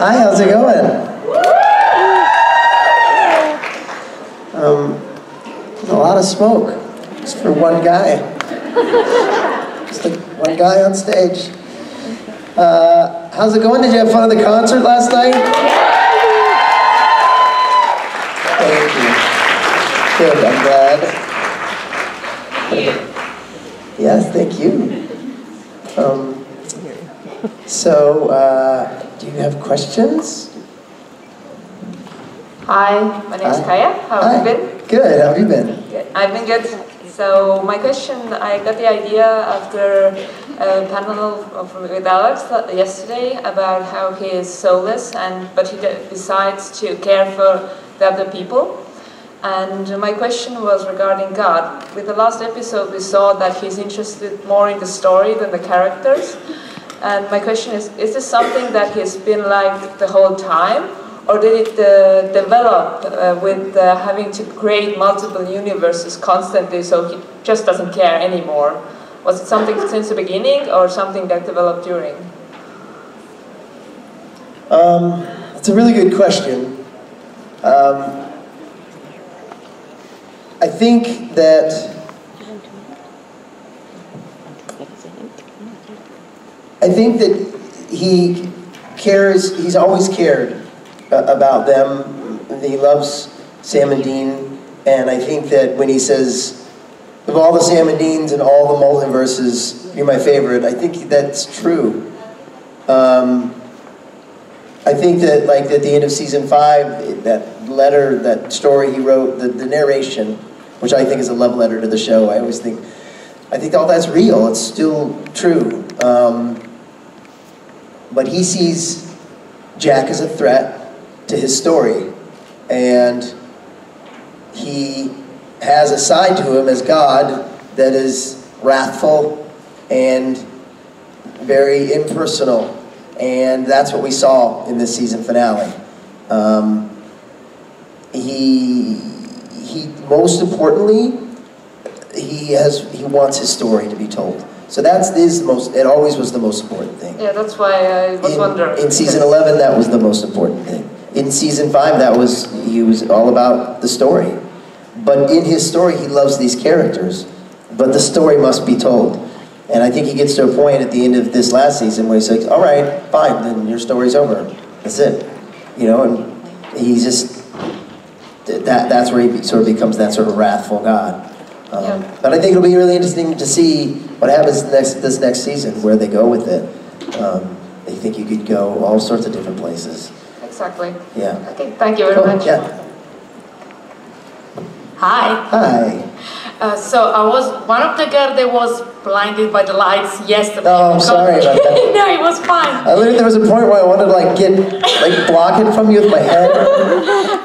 Hi, how's it going? A lot of smoke, just for one guy. Just like one guy on stage. How's it going? Did you have fun at the concert last night? Thank you. Good, I'm glad. Yes, thank you. Do you have questions? Hi, my name is Kaya. How have you been? Good, how have you been? Good. I've been good. So my question, I got the idea after a panel with Alex yesterday about how he is soulless, but he decides to care for the other people. And my question was regarding God. With the last episode, we saw that he's interested more in the story than the characters. And my question is this something that he's been like the whole time? Or did it develop with having to create multiple universes constantly, so he just doesn't care anymore? Was it something since the beginning, or something that developed during? It's a really good question. I think that he cares, he's always cared about them. He loves Sam and Dean, and I think that when he says, of all the Sam and Deans and all the multiverses, you're my favorite, I think that's true. I think that, like, at the end of season 5, that letter, that story he wrote, the narration, which I think is a love letter to the show, I think all that's real, it's still true. But he sees Jack as a threat to his story, and he has a side to him as God that is wrathful and very impersonal, and that's what we saw in this season finale. He most importantly, he wants his story to be told. So that's it always was the most important thing. Yeah, that's why I was wondering. In season 11, that was the most important thing. In season 5, he was all about the story. But in his story, he loves these characters, but the story must be told. And I think he gets to a point at the end of this last season where he says, all right, fine, then your story's over. That's it. You know, and he's just, that's where he sort of becomes that sort of wrathful God. But I think it'll be really interesting to see what happens this next season, where they go with it. I think you could go all sorts of different places. Exactly. Yeah. Okay, thank you very much. Yeah. Hi. Hi. So one of the girls that was blinded by the lights yesterday. Oh, I'm sorry about that. No, it was fine. There was a point where I wanted to block it from you with my head.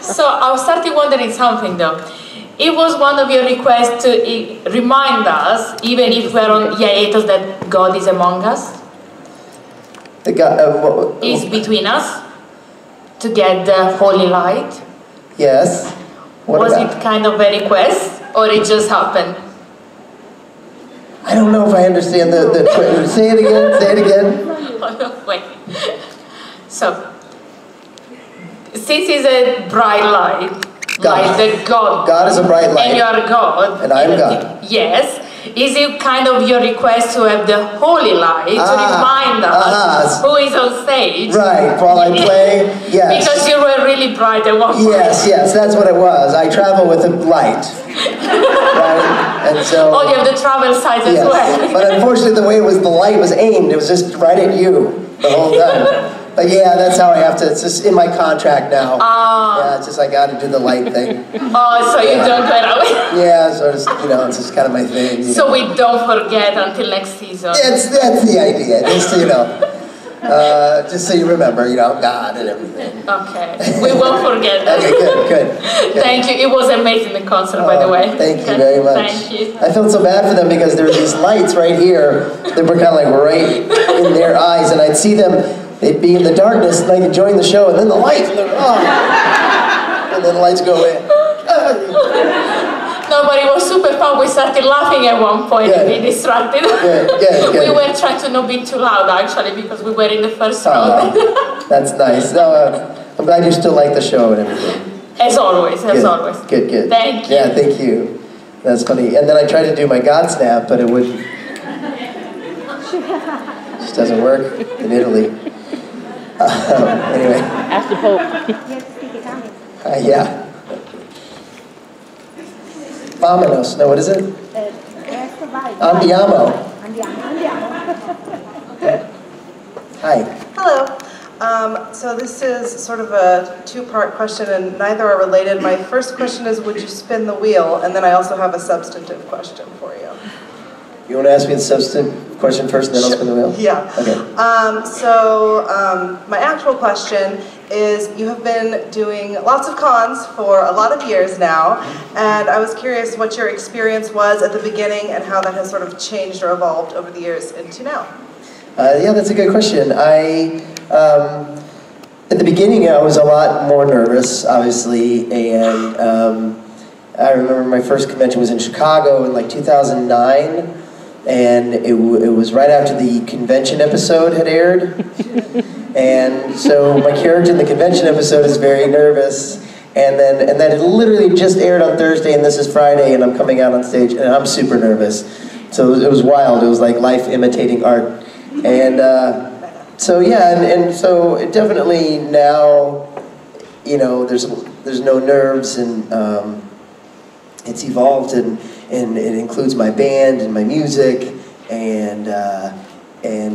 So I started wondering something though. It was one of your requests to remind us, even if we're on hiatus, that God is among us. The God is between us to get the holy light. Yes. Was it kind of a request, or it just happened? I don't know if I understand the say it again. Wait. So, since it's a bright light, like the God. God is a bright light. And you are God. And I am God. Yes. Is it kind of your request to have the holy light to remind us who is on stage? Right, while I play, yes. Because you were really bright at one point. Yes, that's what it was. I travel with a light. Right? And so... Oh, you have the travel size as well. But unfortunately, the way the light was aimed, it was just right at you the whole time. But yeah, that's how I have to, it's just in my contract now. Yeah, it's just I got to do the light thing. Oh, so you don't go away? Yeah, so it's, it's just kind of my thing. So we don't forget until next season. That's the idea, just just so you remember, God and everything. Okay, we won't forget that. Okay, good. Thank you, it was amazing, the concert, by the way. Thank you very much. Thank you. I felt so bad for them because there were these lights right here that were kind of like right in their eyes, and I'd see them, they'd be in the darkness, like enjoying the show, and then the lights, and then the lights go away. No, No, but it was super fun. We started laughing at one point and we distracted. We were trying to not be too loud actually because we were in the first row. That's nice. No, I'm glad you still like the show and everything. As always, as always. Good. Thank you. Yeah, thank you. That's funny. And then I tried to do my God snap, but it wouldn't. It just doesn't work in Italy. Anyway. Ask the Pope. Yeah. Vamonos. No, what is it? Andiamo. Hi. Hello. So this is sort of a two-part question, and neither are related. My first question is, would you spin the wheel? And then I also have a substantive question for you. You want to ask me the substantive question first, and then I'll spin the wheel? Yeah. Okay. My actual question is, you have been doing lots of cons for a lot of years now, and I was curious what your experience was at the beginning and how that has sort of changed or evolved over the years into now. Yeah, that's a good question. At the beginning, I was a lot more nervous, obviously, and I remember my first convention was in Chicago in like 2009, and it was right after the convention episode had aired, and so my character in the convention episode is very nervous, and that it literally just aired on Thursday, and this is Friday, and I'm coming out on stage, and I'm super nervous. So it was wild. It was like life imitating art. And so yeah, and so it definitely now, you know, there's no nerves, and it's evolved, and it includes my band and my music, and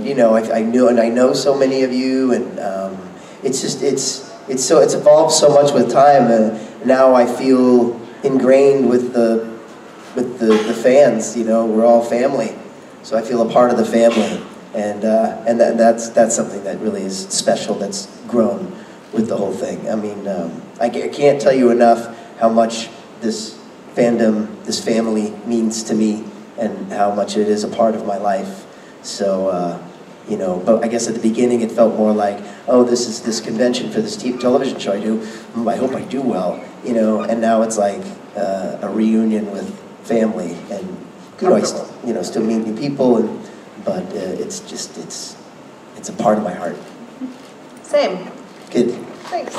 you know, I know so many of you, and it's evolved so much with time, and now I feel ingrained with the fans. You know, we're all family, so I feel a part of the family. And that's something that really is special, that's grown with the whole thing. I mean, I can't tell you enough how much this fandom, this family means to me, and how much it is a part of my life. So, you know, but I guess at the beginning it felt more like, oh, this is this convention for this television show I do, I hope I do well, you know, and now it's like a reunion with family, and, you know, I still meet new people, but it's a part of my heart. Same. Good. Thanks.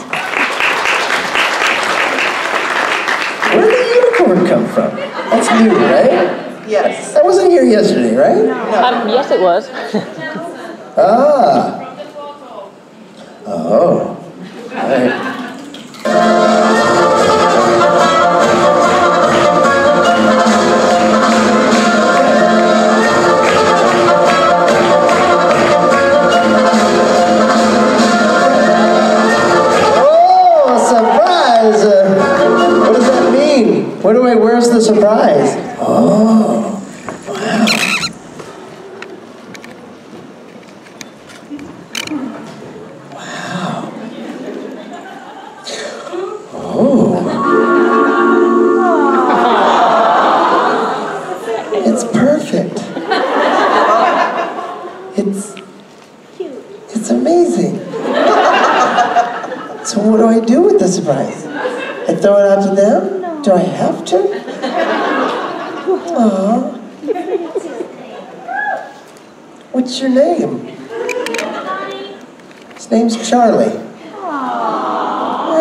Where did the unicorn come from? That's new, right? Yes. That wasn't here yesterday, right? No. Yes, it was. Ah. Oh. All right. Where's the surprise? Oh, wow. Wow. Oh. It's perfect. It's amazing. So what do I do with the surprise? I throw it out to them? Do I have to? Aww. What's your name? His name's Charlie.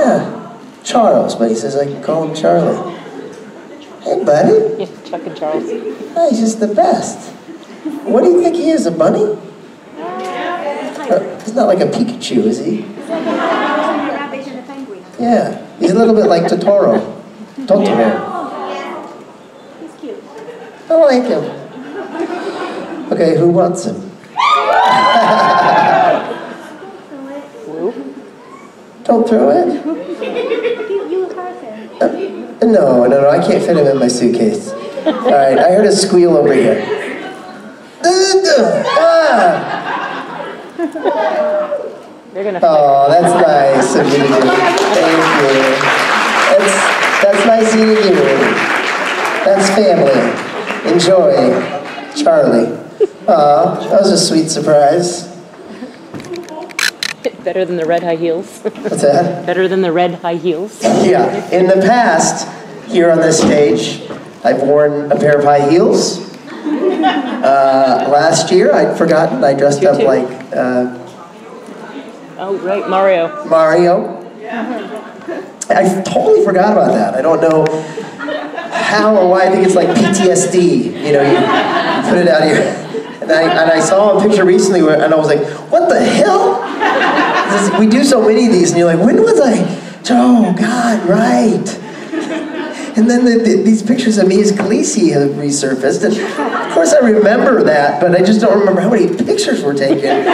Yeah, Charles, but he says I can call him Charlie. Hey, buddy. Yeah, Chuck and Charles. Oh, he's just the best. What do you think he is, a bunny? He's not like a Pikachu, is he? Yeah, he's a little bit like Totoro. Yeah. He's cute. I like him. Okay, who wants him? Don't throw it. You hurt him. No, I can't fit him in my suitcase. All right, I heard a squeal over here. They're gonna. Oh, that's nice of you to do. Thank you. That's nice of you to do. That's family. Enjoy, Charlie. Aw, that was a sweet surprise. Better than the red high heels. What's that? Better than the red high heels. Yeah, in the past, here on this stage, I've worn a pair of high heels. Last year, I'd forgotten, I dressed up like Oh, right, Mario. Mario. I totally forgot about that. I don't know how or why. I think it's like PTSD. You know, you put it out of your... And I saw a picture recently where, and I was like, what the hell? We do so many of these, and you're like, when was I? Oh, God, right. And then these pictures of me as Khaleesi have resurfaced, and of course I remember that, but I just don't remember how many pictures were taken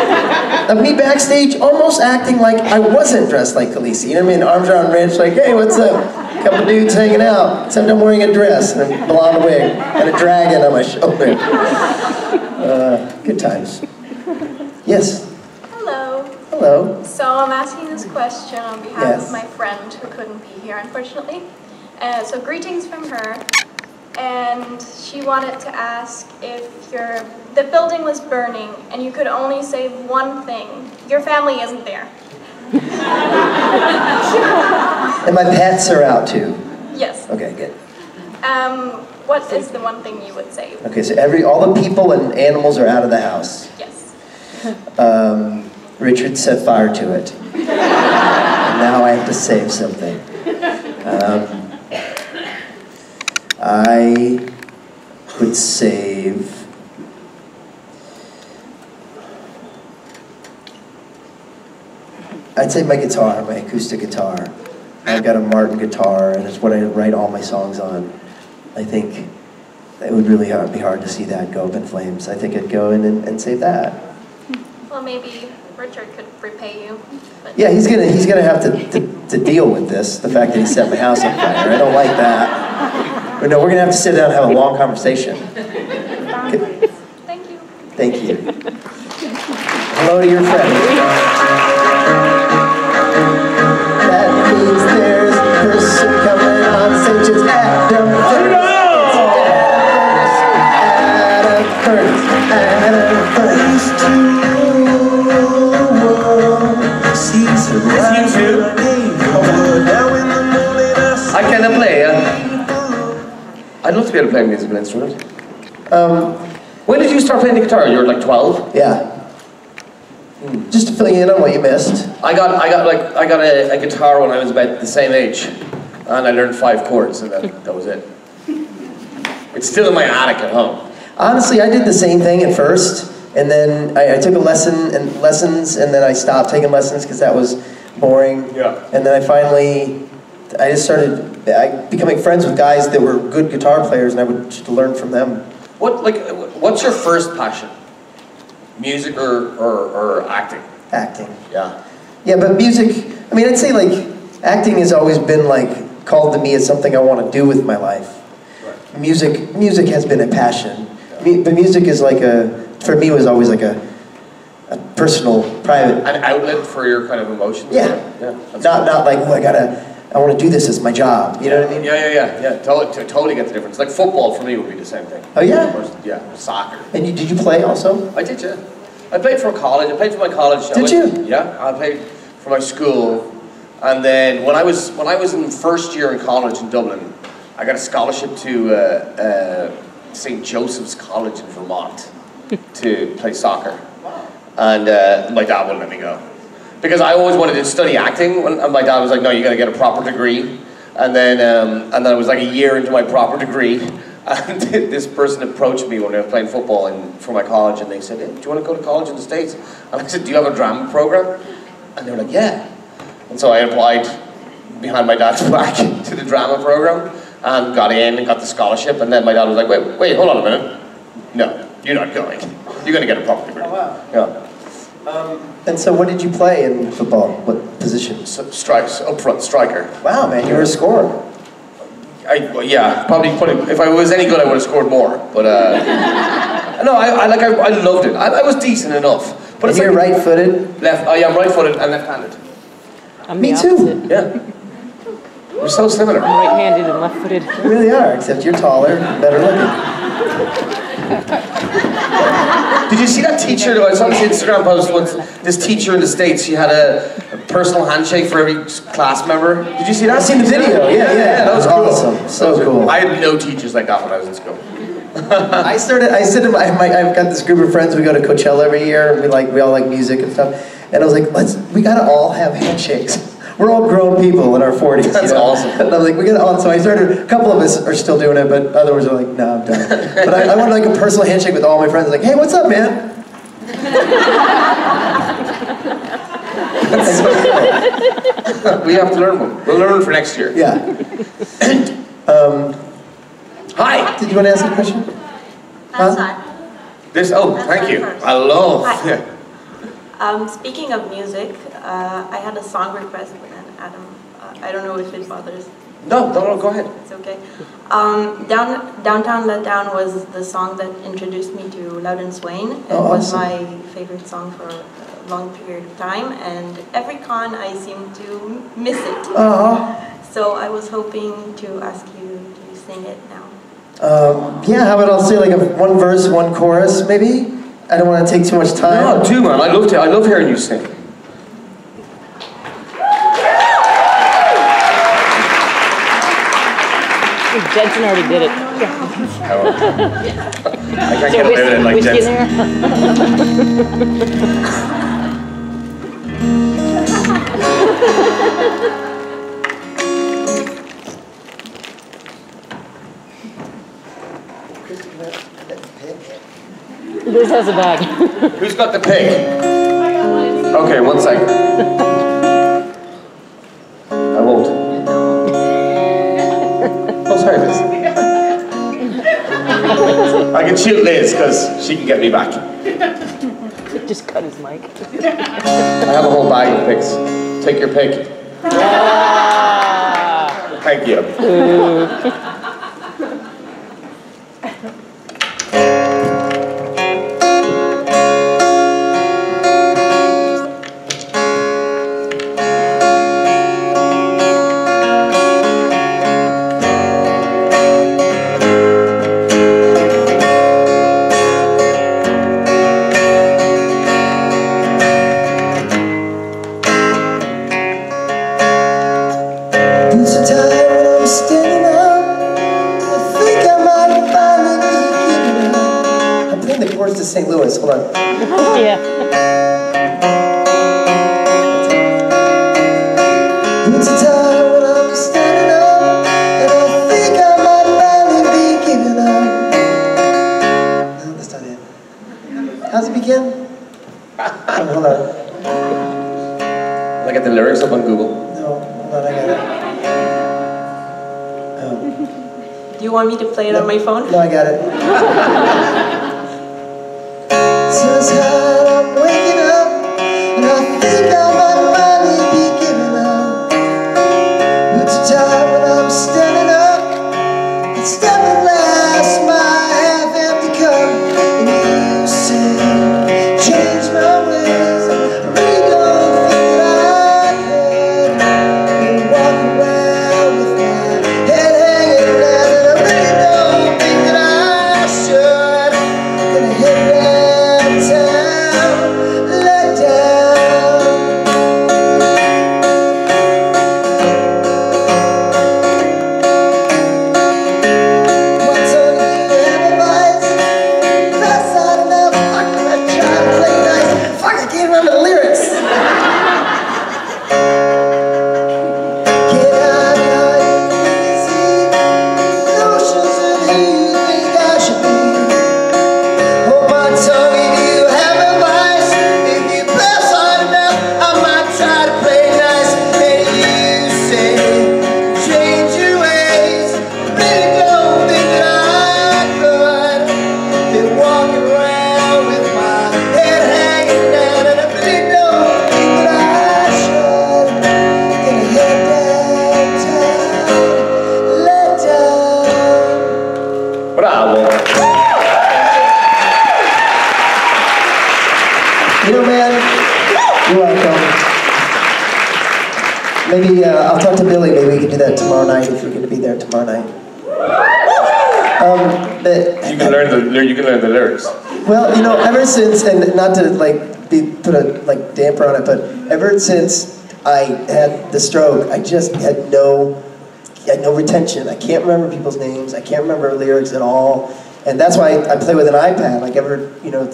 of me backstage almost acting like I wasn't dressed like Khaleesi. You know what I mean? Arms around Rich, like, hey, what's up? A couple dudes hanging out, except I'm wearing a dress and a blonde wig and a dragon on my shoulder. Good times. Yes? Hello. Hello. So I'm asking this question on behalf Yes. of my friend who couldn't be here, unfortunately. So greetings from her. And she wanted to ask if the building was burning and you could only save one thing. Your family isn't there. And my pets are out too. Yes. Okay, good. What is the one thing you would save? Okay, so all the people and animals are out of the house. Yes. Richard set fire to it. And now I have to save something. I would save... I'd save my guitar, my acoustic guitar. I've got a Martin guitar, and it's what I write all my songs on. I think it would really be hard to see that go up in flames. I think I'd go in and save that. Well, maybe Richard could repay you. But Yeah, he's gonna have to deal with this, the fact that he set my house on fire. I don't like that. But no, we're gonna have to sit down and have a long conversation. Thank you. Thank you. Hello to your friend. That means there's a person coming on stage. It's Adam First. I cannot play. I'd love to be able to play a musical instrument. When did you start playing the guitar? You were like 12? Yeah. Just to fill you in on what you missed. I got a guitar when I was about the same age, and I learned 5 chords, and that was it. It's still in my attic at home. Honestly, I did the same thing at first, and then I took a lessons, and then I stopped taking lessons because that was boring. Yeah. And then I just started becoming friends with guys that were good guitar players, and I would just learn from them. What's your first passion? Music or acting? Acting. Yeah. Yeah, but music, I mean, I'd say like, acting has always been like, called to me as something I want to do with my life. Right. Music has been a passion. Yeah. But music is like for me was always like a personal, private. An outlet for your kind of emotions? Yeah. Yeah. Not like, oh, I want to do this as my job, you know what I mean? Yeah. Totally get the difference. Like football for me would be the same thing. Oh yeah? Yeah, soccer. And did you play also? I did, yeah. I played for college. I played for my college. Did you? Yeah, I played for my school. And then when I was in first year in college in Dublin, I got a scholarship to St. Joseph's College in Vermont to play soccer. And my dad wouldn't let me go. Because I always wanted to study acting, and my dad was like, no, you gotta get a proper degree. And then I was like a year into my proper degree, and this person approached me when I was playing football for my college, and they said, hey, do you want to go to college in the States? And I said, do you have a drama program? And they were like, yeah. And so I applied behind my dad's back to the drama program, and got in and got the scholarship, and then my dad was like, wait, hold on a minute. No, you're not going. You're gonna get a proper degree. Oh, wow. Yeah. And so what did you play in football? What position? Strikes, up front, striker. Wow, man, you were a scorer. Yeah, probably if I was any good, I would have scored more. But no, I loved it. I was decent enough. But And you're right-footed? Left. Oh yeah, I'm right-footed and left-handed. I'm Me the too. opposite. Yeah. We're so similar. I'm right-handed and left-footed. You really are, except you're taller, better looking. Did you see that teacher? I saw this Instagram post once. This teacher in the States, she had a personal handshake for every class member. Did you see that? I've seen the video. Yeah, that was cool. Awesome. So cool. I had no teachers like that when I was in school. I said to I've got this group of friends. We go to Coachella every year. We all like music and stuff. And I was like, we gotta all have handshakes. We're all grown people in our 40s. That's awesome. And I was like, we gotta all. So I started. A couple of us are still doing it, but others are like, no, I'm done. But I wanted like a personal handshake with all my friends. Like, hey, what's up, man? We have to learn one. We'll learn for next year. Yeah. Hi. Did you want to ask a question? Sorry. Thank you. I love. Hi. Yeah. Speaking of music, I had a song request with Adam. I don't know if it bothers. No, go ahead. It's okay. Downtown Let Down was the song that introduced me to Loud and Swain. It was my favorite song for a long period of time, and every con I seem to miss it. So I was hoping to ask you to sing it now. Yeah, how about I'll say like one verse, one chorus, maybe? I don't want to take too much time. No, do man. I love hearing you sing. Jensen already did it. I can't get away with it like Jensen. Liz has a bag. Who's got the pig? Okay, 1 second. I won't. Oh, sorry, Liz. I can shoot Liz because she can get me back. Just cut his mic. I have a whole bag of pigs. Take your pick. Thank you. To St. Louis, hold on. Yeah. It's a time when I'm standing up, and I think I might finally be giving up. No, that's not it. How's it begin? Hold on. I get the lyrics up on Google. No, hold on, I got it. Do you want me to play it on my phone? No, I got it. Since I'm waking up, and I think I might finally be giving up. It's a time when I'm standing up, and stepping last my half-empty cup. And you say, change my ways. I really don't think that I could. And walk around with my head hanging down, and I really don't think that I should. Gonna hit downtown, let down. What's on you and advice? That's not enough. Fuck, I'm trying to play nice. Fuck, I can't remember the lyrics. Get out now, easy. Notions of who you think I should be. Hold my tongue if you have advice. If you press hard enough, I might try to play nice. And you say, change your ways. Really don't think that I could. Been walking around with my head hanging down, and I really don't think that I should. Gonna head downtown, let down. Bravo. You know, man, you're welcome. Maybe I'll talk to Billy. Maybe we can do that tomorrow night if you're going to be there tomorrow night. You can learn the lyrics. Well, you know, ever since, and not to put a damper on it, but ever since I had the stroke, I just had no retention. I can't remember people's names. I can't remember lyrics at all. And that's why I play with an iPad.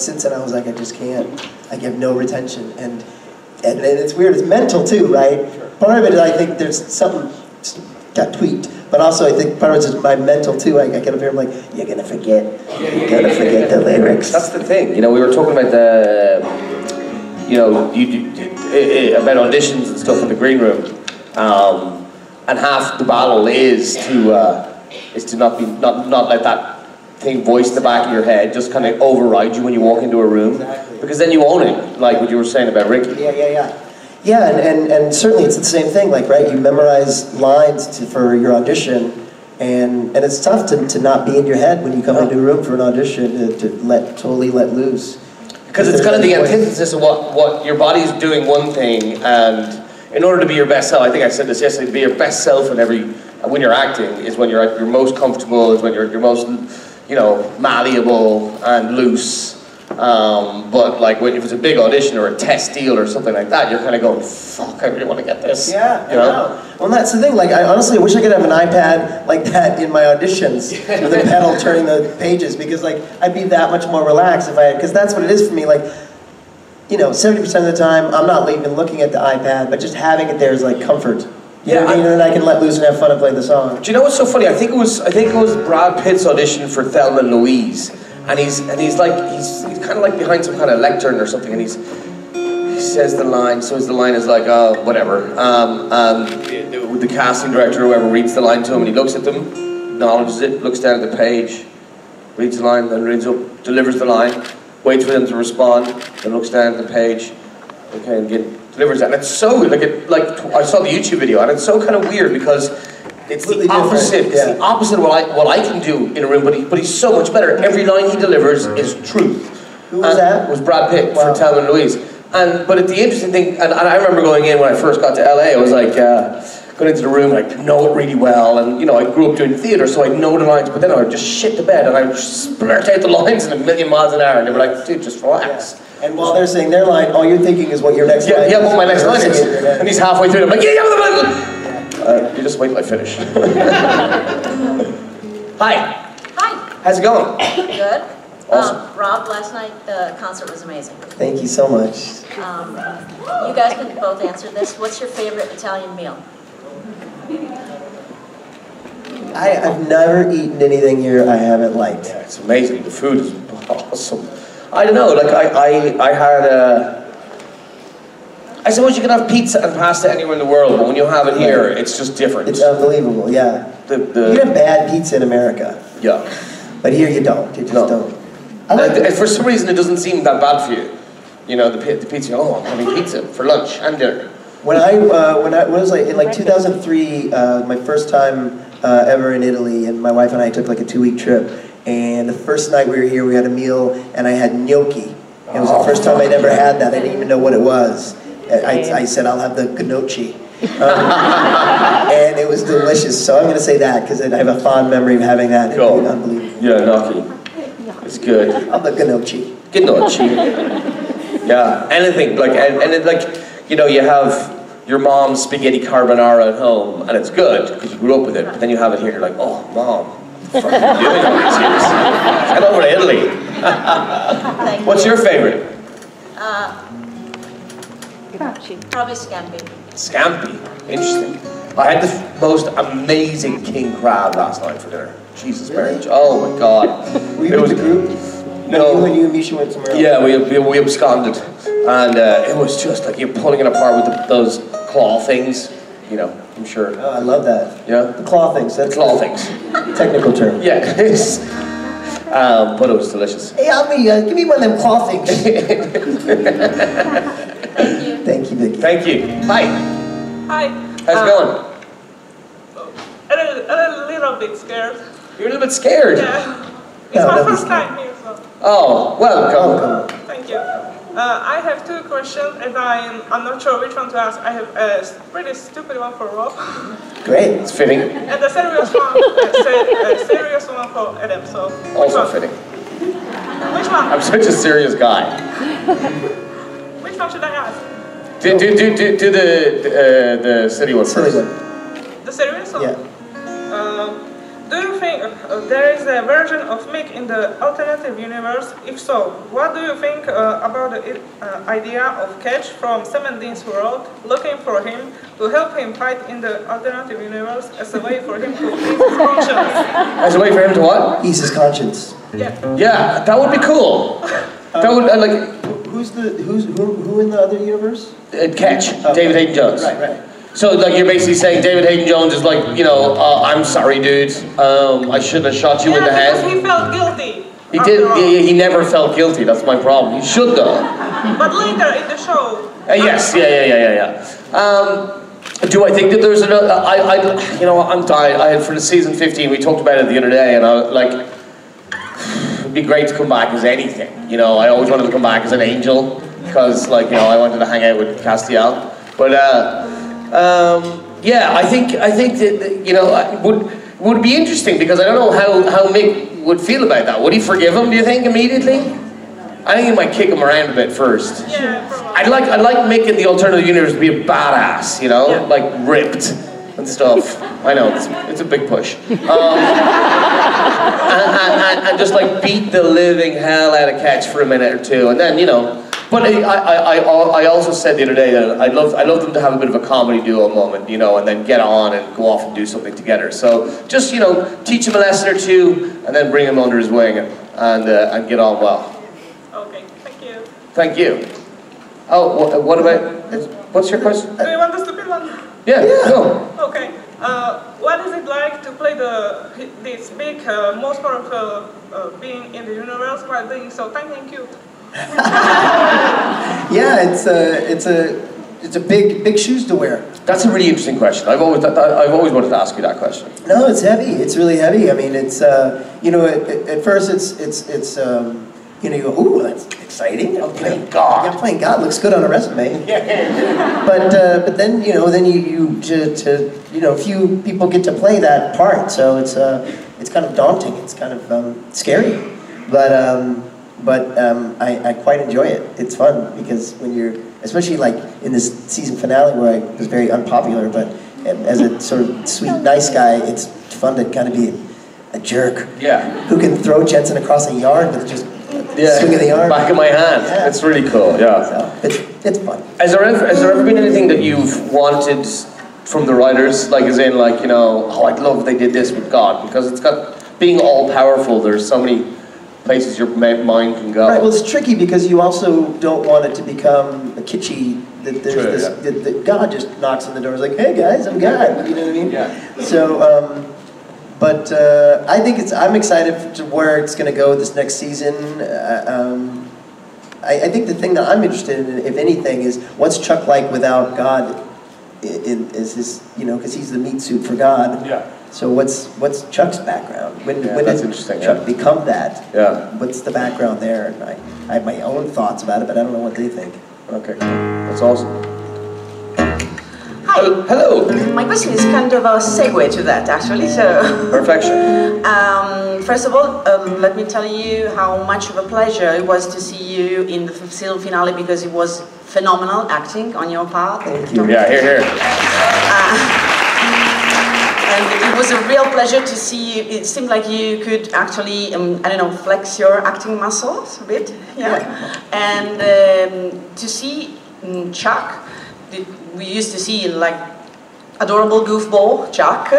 Since then I was like, I just can't. I have no retention. And it's weird, it's mental too, right? Sure. Part of it is I think there's something got tweaked. But also I think part of it's just my mental too. I get up here, I'm like, you're gonna forget. You're gonna forget the lyrics. That's the thing. You know, we were talking about about auditions and stuff in the green room. And half the battle is to not let that thing voice in the back of your head just kind of override you when you walk into a room. Exactly. Because then you own it, like what you were saying about Ricky. Yeah, and certainly it's the same thing, like, right, you memorize lines for your audition, and it's tough to not be in your head when you come into a room for an audition, to totally let loose. Because it's kind of the antithesis of what your body's doing one thing, and in order to be your best self, I think I said this yesterday, to be your best self when you're acting is when you're at your most comfortable, is when you're most, malleable and loose. But like if it's a big audition or a test deal or something like that, you're kind of going, fuck, I really want to get this. Yeah, you know? Well, that's the thing. Like, I honestly wish I could have an iPad like that in my auditions with a pedal turning the pages, because like I'd be that much more relaxed if I had, because that's what it is for me. Like, 70% of the time I'm not even looking at the iPad, but just having it there is like comfort. You know what I mean? And I can let loose and have fun and play the song. Do you know what's so funny? I think it was Brad Pitt's audition for Thelma and Louise, and he's kind of like behind some kind of lectern or something, and he says the line. So the line is like, oh, whatever. The casting director or whoever reads the line to him, and he looks at them, acknowledges it, looks down at the page, reads the line, then reads up, delivers the line, waits for them to respond, then looks down at the page, okay, and again delivers that. And it's so like I saw the YouTube video, and it's so kind of weird because it's the opposite. It's the opposite of what I can do in a room, but he's so much better. Every line he delivers is truth. Who was that? It was Brad Pitt for Thelma and Louise. But the interesting thing, and I remember going in when I first got to LA, I was like going into the room, and I know it really well, and I grew up doing theatre, so I know the lines, but then I would just shit the bed, and I would just splurt out the lines in a million miles an hour, and they were like, dude, just relax. Yeah. And while they're saying their line, all you're thinking is what your next line is. Yeah, what my next line is. And he's halfway through it, I'm like, you just wait till I finish. Hi. Hi. How's it going? Good. Awesome. Rob, last night the concert was amazing. Thank you so much. You guys can both answer this. What's your favorite Italian meal? I've never eaten anything here I haven't liked. Yeah, it's amazing. The food is awesome. I don't know, like I suppose you can have pizza and pasta anywhere in the world, but when you have it here, it's just different. It's unbelievable, yeah. You get bad pizza in America. Yeah. But here you don't. You just don't. For some reason, it doesn't seem that bad for you. The pizza. Oh, I'm having pizza for lunch and dinner. When I was like in 2003, my first time ever in Italy, and my wife and I took like a 2-week trip. And the first night we were here, we had a meal, and I had gnocchi. It was the first time I'd ever had that. I didn't even know what it was. I said, I'll have the gnocchi. And it was delicious. So I'm going to say that, because I have a fond memory of having that. Cool. It's unbelievable. Yeah, gnocchi. It's good. I'll have the gnocchi. Gnocchi. Yeah, anything. You have your mom's spaghetti carbonara at home, and it's good, because you grew up with it. But then you have it here, and you're like, oh, Mom. What the fuck are you doing all these years? Head over to Italy. What's your favorite? Probably scampi. Scampi. Interesting. I had the most amazing king crab last night for dinner. Jesus marriage. Oh my God. Were you with the group? No. When you and Misha went somewhere else? Yeah, we absconded. And it was just like you're pulling it apart with those claw things. I'm sure. Oh, I love that. Yeah? The claw things. That's claw things. Technical term. Yeah, it is. But it was delicious. Hey, give me one of them claw things. Thank you. Thank you, Vicky. Thank you. Hi. Hi. How's it going? A little bit scared. You're a little bit scared? Yeah. It's my first time here, so. Oh, welcome. Thank you. I have 2 questions, and I'm not sure which one to ask. I have a pretty stupid one for Rob. Great. It's fitting. And a serious one for Adam. So, Also fitting. Which Which one? I'm such a serious guy. Which one should I ask? Do the city one Silly first. one. The serious one? Yeah. Do you think there is a version of Mick in the alternative universe? If so, what do you think about the idea of Catch from Sam Dean's world, looking for him to help him fight in the alternative universe as a way for him to ease his conscience? As a way for him to what? Ease his conscience. Yeah. Yeah, that would be cool. That would like Who in the other universe? Catch Oh, David Hayden Jones. Right. So like you're basically saying David Hayden Jones is like, you know, I'm sorry, dude. I shouldn't have shot you in the because head. he felt guilty. He after did. all. He never felt guilty. That's my problem. He should though. But later in the show. Yes. Yeah. Do I think that there's another? You know, I'm dying. For the season 15, we talked about it the other day, and I like. It'd be great to come back as anything. You know, I always wanted to come back as an angel because, like, you know, I wanted to hang out with Castiel. But yeah, I think that you know would be interesting because I don't know how Mick would feel about that. Would he forgive him? Do you think immediately? I think he might kick him around a bit first. Yeah, probably. I'd like Mick in the alternative universe to be a badass, you know, like ripped and stuff. I know it's a big push, and just like beat the living hell out of Catch for a minute or two, and then you know. But I also said the other day that I'd love them to have a bit of a comedy duo moment, you know, and then get on and go off and do something together. So just you know, teach him a lesson or two, and then bring him under his wing and get on well. Okay, thank you. Thank you. Oh, what about? What's your question? Do you want the stupid one? Yeah. Go. Okay. What is it like to play this big, most powerful being in the universe while being so tiny and cute? Yeah, it's a big shoes to wear. That's a really interesting question. I've always wanted to ask you that question. No, it's heavy. It's really heavy. I mean, it's you know, at first it's you know, you go, ooh, that's exciting. I'm playing God. Yeah, playing God looks good on a resume. But then you know, you know, few people get to play that part, so it's kind of daunting. It's kind of scary, but I quite enjoy it. It's fun because when you're, especially like in this season finale where I was very unpopular, but as a sort of sweet, nice guy, it's fun to kind of be a jerk. Yeah. Who can throw Jensen across a yard with just swing of the arm. Back of my hand. Yeah. It's really cool. Yeah. So it's fun. Has there ever been anything that you've wanted from the writers, like as in like, you know, oh, I'd love if they did this with God, because it's got being all powerful. There's so many places your mind can go. Right. Well, it's tricky because you also don't want it to become a kitschy. That there's True, this that God just knocks on the door. It's like, hey guys, I'm God. You know what I mean? Yeah. So. But I think I'm excited to where it's going to go this next season. I think the thing that I'm interested in, if anything, is what's Chuck like without God? Is his, you know, because he's the meat suit for God. Yeah. So what's Chuck's background? When that's did interesting, Chuck yeah. become that? Yeah. What's the background there? And I have my own thoughts about it, but I don't know what they think. Okay, cool. That's awesome. Hi. Hello. My question is kind of a segue to that, actually. So, Perfection. First of all, let me tell you how much of a pleasure it was to see you in the season finale, because it was phenomenal acting on your part. Thank you. Yeah, here. And it was a real pleasure to see you. It seemed like you could actually, I don't know, flex your acting muscles a bit. Yeah. And to see Chuck, we used to see like adorable goofball Chuck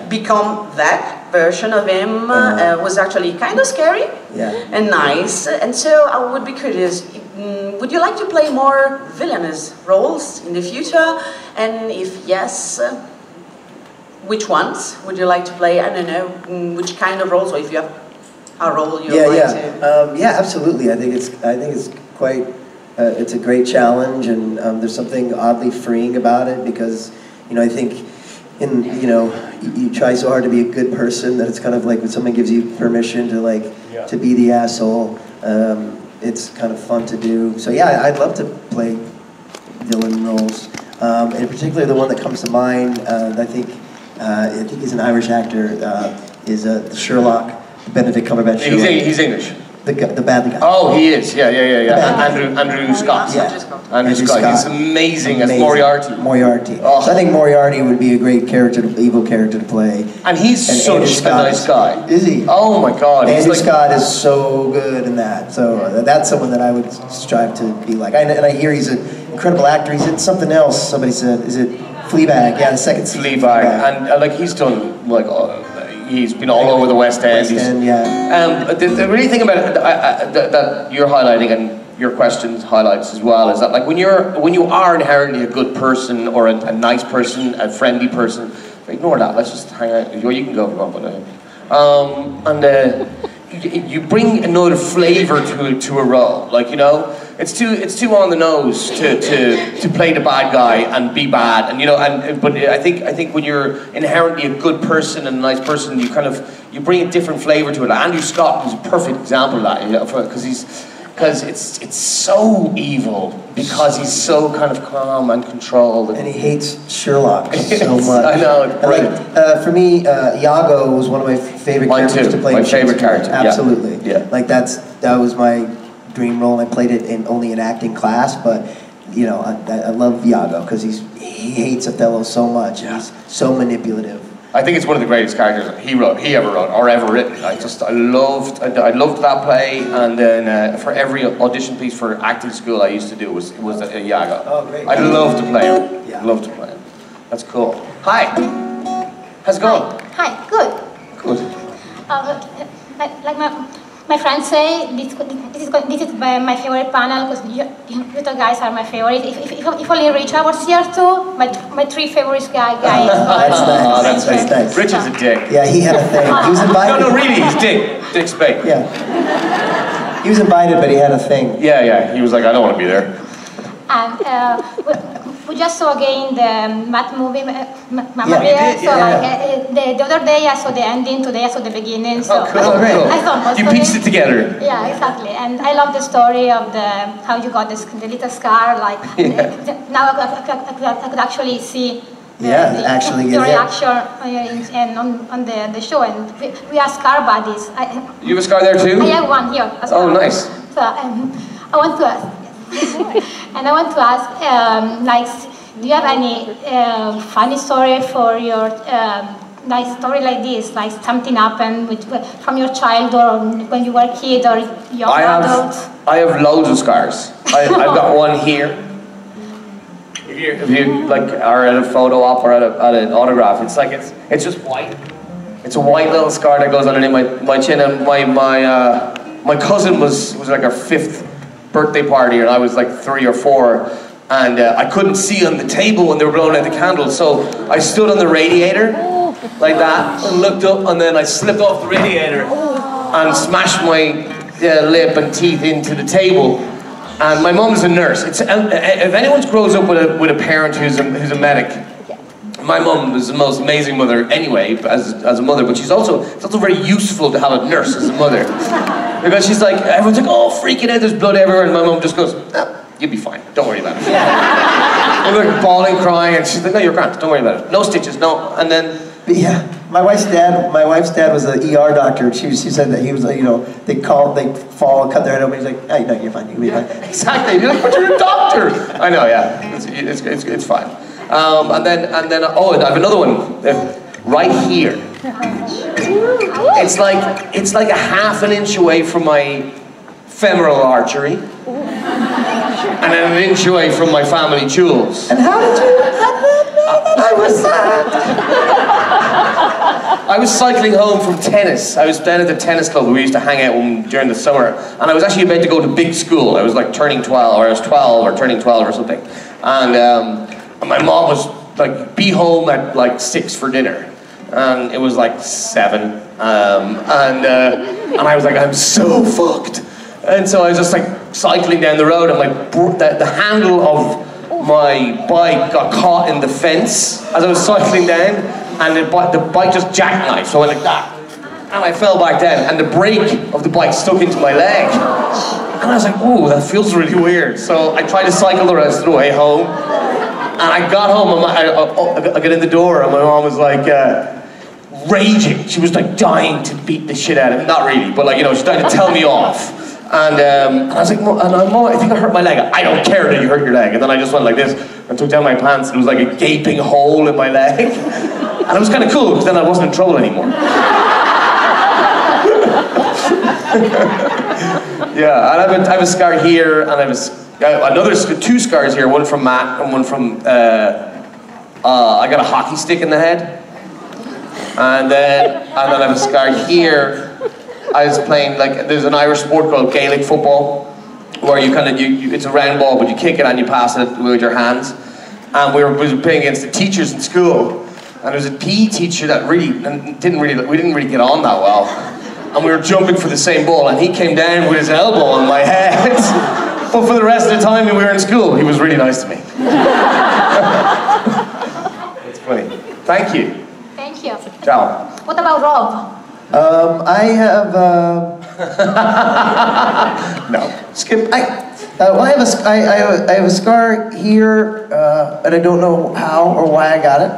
become that version of him was actually kind of scary and nice. And so I would be curious, would you like to play more villainous roles in the future? And if yes, which ones would you like to play? I don't know, which kind of roles, or if you have a role you'd like to... Yeah, absolutely. I think it's quite... it's a great challenge, and there's something oddly freeing about it, because, you know, I think you try so hard to be a good person that it's kind of like when someone gives you permission to to be the asshole, it's kind of fun to do. So yeah, I'd love to play villain roles. In particular, the one that comes to mind, I think he's an Irish actor, is Sherlock, Benedict Cumberbatch. He's English. The bad guy. Oh, he is. Yeah. Andrew Scott. Yeah. Andrew Scott. He's amazing as Moriarty. Moriarty. Oh. So I think Moriarty would be a great character, evil character to play. And he's such a nice guy. Is he? Oh my God. Andrew Scott is so good in that. So that's someone that I would strive to be like. And I hear he's an incredible actor. He's in something else. Somebody said, is it Fleabag? Yeah, the second season. Fleabag. And like he's done like. He's been all over the West End. The really thing about it that you're highlighting and your questions highlights as well is that like when you are inherently a good person or a nice person, a friendly person, ignore that. Let's just hang out. You can go if you want, but you bring another flavour to a role. Like it's too on the nose to play the bad guy and be bad, but I think when you're inherently a good person and a nice person, you bring a different flavour to it. Andrew Scott is a perfect example of that, because it's so evil because he's so kind of calm and controlled, and he hates Sherlock so much. I know. Right. For me, Iago was one of my favorite characters to play. My favorite character. Absolutely. Yeah. Like that was my dream role, and I played it only in acting class, but I love Iago because he hates Othello so much. Yeah. He's so manipulative. I think it's one of the greatest characters he ever wrote or ever written. I loved that play, and then for every audition piece for acting school I used to do was Iago. Oh, great! I love to play him. Yeah. Love to play him. That's cool. Hi. How's it going? Hi. Good. Good. Like my friends say, this is my favorite panel because you two guys are my favorite. If only Richard was here too, my three favorite guys. That's nice. Richard's a dick. Yeah, he had a thing. He was invited. No, really, he's Dick. Dick's bait. Yeah. He was invited, but he had a thing. Yeah. He was like, I don't want to be there. And we just saw again the Matt movie, Mamma Yeah, Mia. did, So the other day I saw the ending, today I saw the beginning. So cool. I thought You pieced it together. Yeah, exactly. And I love the story of how you got the little scar. Like now I could actually see the reaction on the show, and we are scar buddies. You have a scar there too? I have one here as well. Oh, nice. So I want to ask. And I want to ask, do you have any funny story for your nice story like this? Like something happened from your childhood or when you were a kid or young adult? I have loads of scars. I've got one here. If you like are at a photo op or at an autograph, it's just white. It's a white little scar that goes underneath my chin, and my cousin was like our 5th birthday party, and I was like 3 or 4, and I couldn't see on the table when they were blowing out the candles, so I stood on the radiator like that and looked up, and then I slipped off the radiator and smashed my lip and teeth into the table. And my mum's a nurse. If anyone grows up with a parent who's a medic, my mum was the most amazing mother anyway as a mother, but it's also very useful to have a nurse as a mother. Because she's like, everyone's like, oh, freaking out, there's blood everywhere, and my mum just goes, you'll be fine, don't worry about it. I'm like bawling, crying, and she's like, no, you're grand, don't worry about it. No stitches, no, and then... Yeah, my wife's dad was an ER doctor, and she said that he was like, they fall, cut their head open, he's like, hey, no, you're fine, you'll be fine. Exactly, you're like, but you're a doctor! I know, yeah, it's fine. And then, I have another one, right here. It's like a half an inch away from my femoral artery, and then an inch away from my family jewels. And how did you have that? I was sad. I was cycling home from tennis. I was down at the tennis club where we used to hang out during the summer, and I was actually about to go to big school. I was like turning 12, or I was 12 or turning 12 or something. And my mom was like, be home at like 6 for dinner. And it was like 7, and I was like, I'm so fucked. And so I was just like cycling down the road, and the handle of my bike got caught in the fence as I was cycling down, and the bike just jackknifed, so I went like that. And I fell back down, and the brake of the bike stuck into my leg. And I was like, ooh, that feels really weird. So I tried to cycle the rest of the way home, and I got home, and I got in the door, and my mom was like, raging. She was like dying to beat the shit out of me. Not really, but like, you know, she's trying to tell me off. And I was like, Mom, I think I hurt my leg. I don't care that you hurt your leg. And then I just went like this and took down my pants and it was like a gaping hole in my leg. And it was kind of cool because then I wasn't in trouble anymore. Yeah, and I have a scar here and I have two scars here, one from Matt and one from, I got a hockey stick in the head. And then I have a scar here. I was playing, like, there's an Irish sport called Gaelic football, where you kind of, it's a round ball, but you kick it and you pass it with your hands. And we were playing against the teachers in school, and there was a PE teacher that we didn't really get on that well. And we were jumping for the same ball, and he came down with his elbow on my head. But for the rest of the time we were in school, he was really nice to me. It's funny. Thank you. Thank you. Ciao. What about Rob? I have, no. Skip, well, I have a scar here, and I don't know how or why I got it.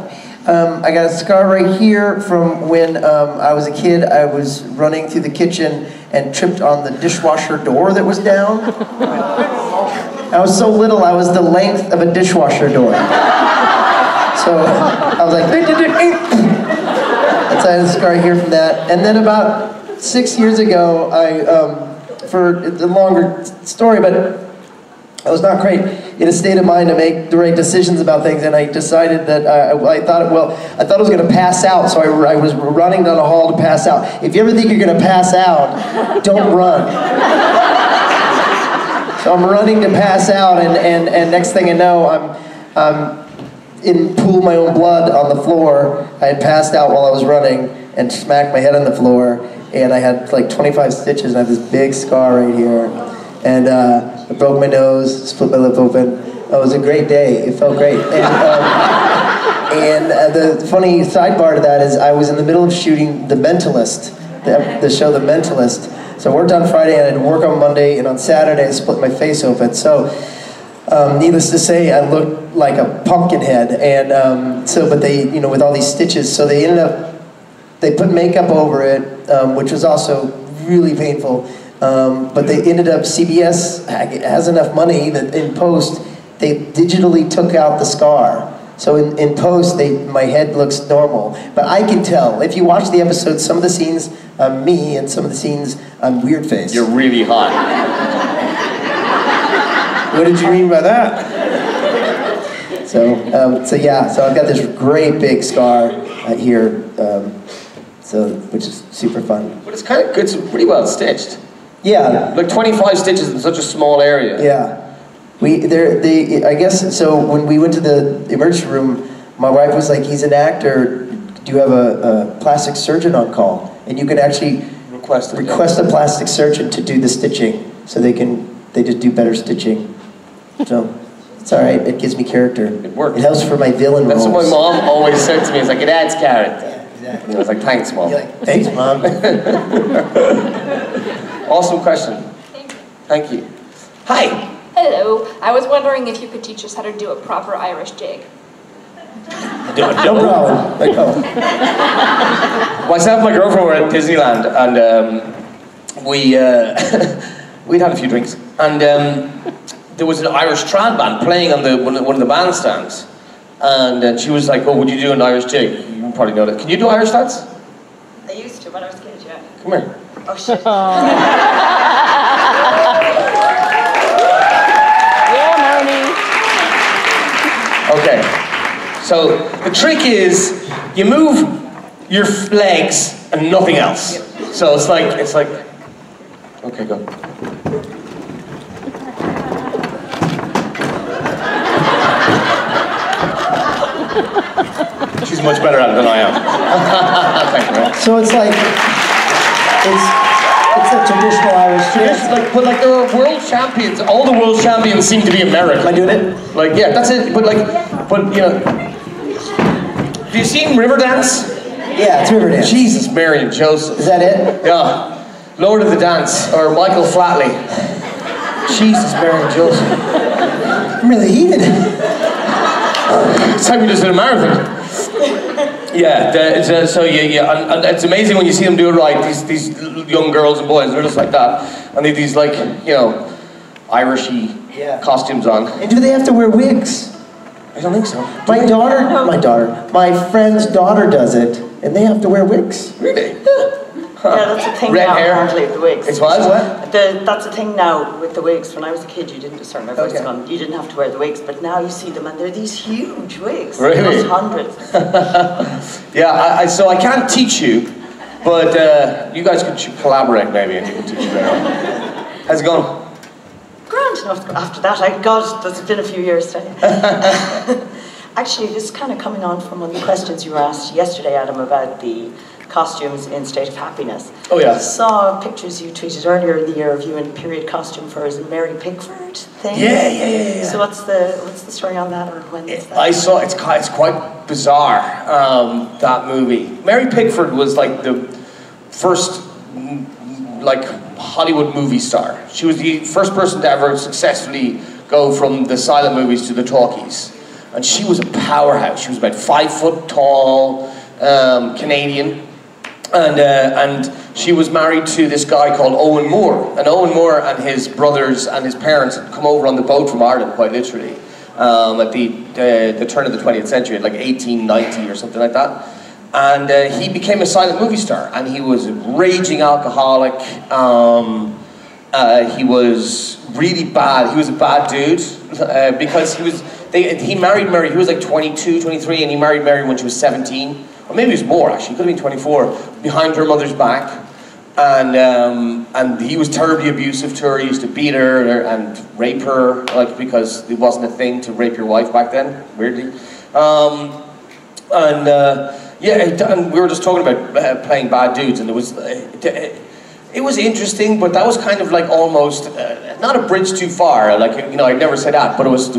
I got a scar right here from when I was a kid. I was running through the kitchen and tripped on the dishwasher door that was down. I was so little, I was the length of a dishwasher door. So I was like, so I had a scar here from that. And then about 6 years ago, for a longer story, but I was not great in a state of mind to make the right decisions about things, and I decided that I thought I was going to pass out, so I was running down the hall to pass out. If you ever think you're going to pass out, don't run. So I'm running to pass out, and next thing I know, I'm in pool my own blood on the floor. I had passed out while I was running and smacked my head on the floor, and I had like 25 stitches, and I have this big scar right here. And I broke my nose, split my lip open. It was a great day. It felt great. And the funny sidebar to that is I was in the middle of shooting The Mentalist, the show The Mentalist. So I worked on Friday and I had to work on Monday, and on Saturday I split my face open. So needless to say, I looked like a pumpkin head. And but they, you know, with all these stitches, so they put makeup over it, which was also really painful. But they ended up, CBS has enough money that in post, they digitally took out the scar. So in post, my head looks normal. But I can tell, if you watch the episode, some of the scenes, I'm me, and some of the scenes, I'm weird face. You're really hot. What did you mean by that? So yeah, so I've got this great big scar here, which is super fun. But it's kind of good, it's pretty well stitched. Yeah. Like 25 stitches in such a small area. Yeah. I guess, so when we went to the emergency room, my wife was like, he's an actor, do you have a plastic surgeon on call? And you can actually request a plastic surgeon to do the stitching, so they just do better stitching. So, it's alright, it gives me character. It works. It helps for my villain roles. That's what my mom always said to me, it's like, it adds character. Yeah, exactly. And I was like, thanks, Mom. You're like, thanks, Mom. Awesome question. Thank you. Hi. Hello. I was wondering if you could teach us how to do a proper Irish jig. No problem. Like, myself and my girlfriend were at Disneyland, and we'd had a few drinks, and there was an Irish trad band playing on one of the bandstands, and she was like, "Oh, would you do an Irish jig?" You probably know that. Can you do Irish dance? I used to when I was a kid, yeah. Come here. Oh shit. Okay, so the trick is you move your legs and nothing else. So it's like, okay, go. She's much better at it than I am. Thank you, man. So it's like, it's a traditional Irish jig. Yes, but like there are world champions. All the world champions seem to be American. Am I doing it? Like, yeah, that's it. But you know, have you seen Riverdance? Yeah, it's Riverdance. Jesus, Mary and Joseph. Is that it? Yeah. Lord of the Dance, or Michael Flatley. Jesus, Mary and Joseph. I'm really heated. It's like we just did a marathon. Yeah, so and it's amazing when you see them do it right. These young girls and boys, they're just like that, and they have these like Irishy costumes on. And do they have to wear wigs? I don't think so. My friend's daughter does it, and they have to wear wigs. Really? Yeah, that's a thing Red now, hair. apparently, with the wigs. It's what? That's a thing now with the wigs. When I was a kid, you didn't, sorry, my voice is gone. You didn't have to wear the wigs, but now you see them and they're these huge wigs. Really? There's hundreds. Yeah, so I can't teach you, but you guys could collaborate maybe and you can teach me better. How's it going? Grand enough after that. God, it's been a few years, tell you. Actually, this is kind of coming on from one of the questions you were asked yesterday, Adam, about the costumes in State of Happiness. Oh yeah. I saw pictures you tweeted earlier in the year of you in period costume for a Mary Pickford thing. Yeah. So what's the story on that, or when is that? I saw it's quite bizarre, that movie. Mary Pickford was like the first like Hollywood movie star. She was the first person to ever successfully go from the silent movies to the talkies. And she was a powerhouse. She was about 5 foot tall, Canadian. And she was married to this guy called Owen Moore. And Owen Moore and his brothers and his parents had come over on the boat from Ireland, quite literally, at the turn of the 20th century, like 1890 or something like that. And he became a silent movie star. And he was a raging alcoholic. He was really bad. He was a bad dude because he married Mary. He was like 22, 23, and he married Mary when she was 17. Or maybe it was more, actually. He could have been 24, behind her mother's back. And he was terribly abusive to her. He used to beat her and rape her, like, because it wasn't a thing to rape your wife back then, weirdly. And we were just talking about playing bad dudes, and it was interesting, but that was kind of like almost not a bridge too far. Like, I'd never say that, but it was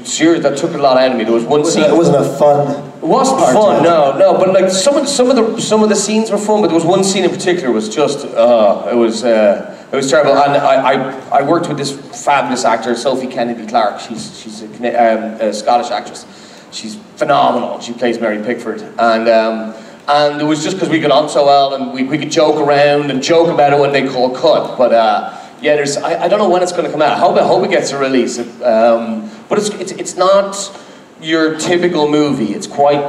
serious. That took a lot out of me. There was one scene. It wasn't a fun. It wasn't fun, no. But like some of the scenes were fun, but there was one scene in particular was just it was terrible. And I worked with this fabulous actor, Sophie Kennedy Clark. She's a Scottish actress. She's phenomenal. She plays Mary Pickford, and it was just because we got on so well, and we could joke around and joke about it when they call cut. But yeah, I don't know when it's going to come out. I hope it gets a release. But it's not your typical movie. It's quite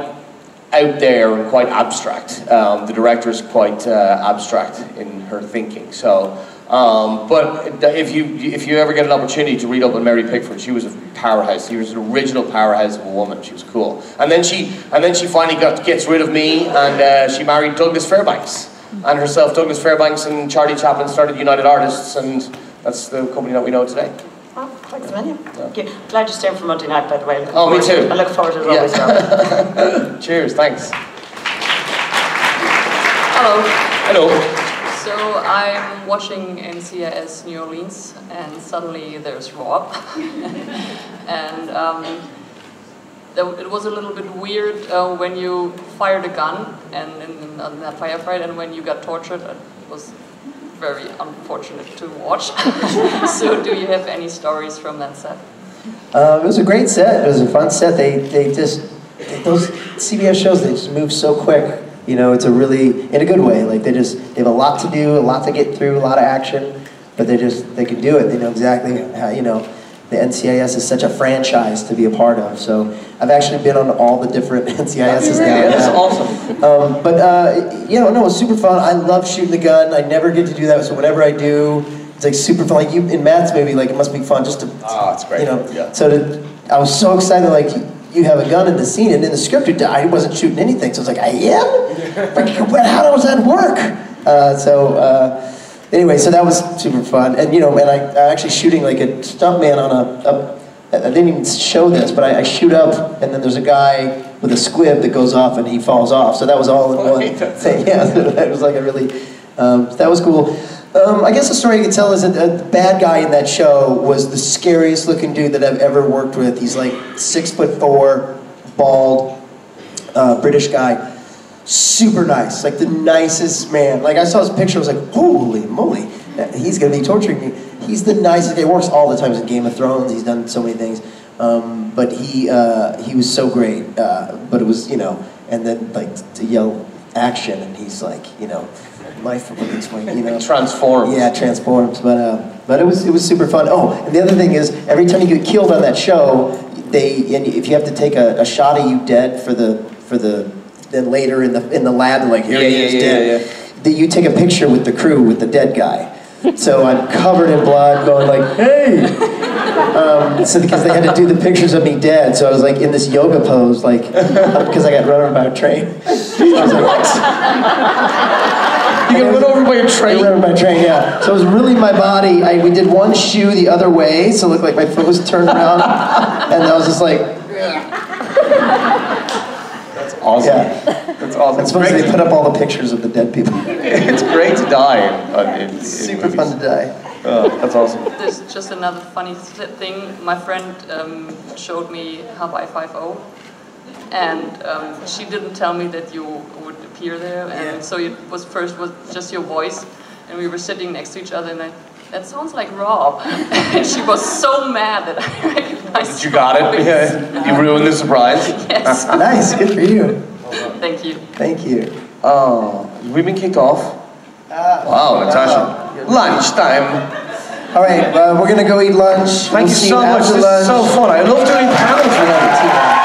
out there and quite abstract. The director's quite abstract in her thinking. So, but if you ever get an opportunity to read up on Mary Pickford, she was a powerhouse. She was an original powerhouse of a woman. She was cool. And then she finally gets rid of me, and she married Douglas Fairbanks. And herself, Douglas Fairbanks and Charlie Chaplin started United Artists, and that's the company that we know today. Oh, thanks a million. Thank you. Glad you're staying for Monday night, by the way. Oh, me too. I look forward to it always. Cheers, thanks. Hello. Hello. So I'm watching NCIS New Orleans, and suddenly there's Rob. And it was a little bit weird when you fired a gun and in that firefight, and when you got tortured. It was very unfortunate to watch. So do you have any stories from that set? It was a great set. It was a fun set. Those CBS shows, they just move so quick. It's a really, in a good way. Like they have a lot to do, a lot to get through, a lot of action, but they can do it. They know exactly how, the NCIS is such a franchise to be a part of. So I've actually been on all the different NCISs now. Yeah, that's awesome. It was super fun. I love shooting the gun. I never get to do that, so whenever I do, it's like super fun. Like in Matt's movie, like it must be fun just to, it's great. Yeah. So I was so excited, like, you have a gun in the scene, and in the script, I wasn't shooting anything, so I was like, I am? How does that work? Anyway, so that was super fun, and I'm actually shooting like a stuntman on I didn't even show this, but I shoot up, and then there's a guy with a squib that goes off, and he falls off, so that was all in one thing. Yeah, that was like a really, that was cool. I guess the story I could tell is that the bad guy in that show was the scariest looking dude that I've ever worked with. He's like 6'4", bald, British guy. Super nice, like the nicest man. Like I saw his picture, I was like, holy moly, he's gonna be torturing me. He's the nicest guy. He works all the time in Game of Thrones. He's done so many things. But he was so great. But it was, and then like to yell action, and he's like, you know, life of a swing, you know. Transforms. Yeah, transforms. But it was super fun. Oh, and the other thing is, every time you get killed on that show, and if you have to take a shot of you dead for the then later in the lab, they're like, here he is dead. That you take a picture with the crew with the dead guy. So I'm covered in blood, going like, hey. So because they had to do the pictures of me dead, so I was like in this yoga pose, like because I got run over by a train. I was like, what? You got run over by a train? Run over by a train, yeah. So it was really my body. We did one shoe the other way, so it looked like my foot was turned around, and I was just like. That's awesome. Yeah. That's awesome. That's supposed they put up all the pictures of the dead people. It's great to die. In super fun to die. Oh, that's awesome. There's just another funny thing. My friend showed me Hawaii 5-0, and she didn't tell me that you would appear there, and so it was just your voice, and we were sitting next to each other, and that sounds like Rob. And she was so mad that I recognized. You got it? Yeah. You ruined the surprise? Yes. Nice, good for you. Thank you. Thank you. We've been kicked off. Wow, Natasha. Lunchtime. All right, we're gonna go eat lunch. Thank you so much. This is so fun. I love doing panels with other teams.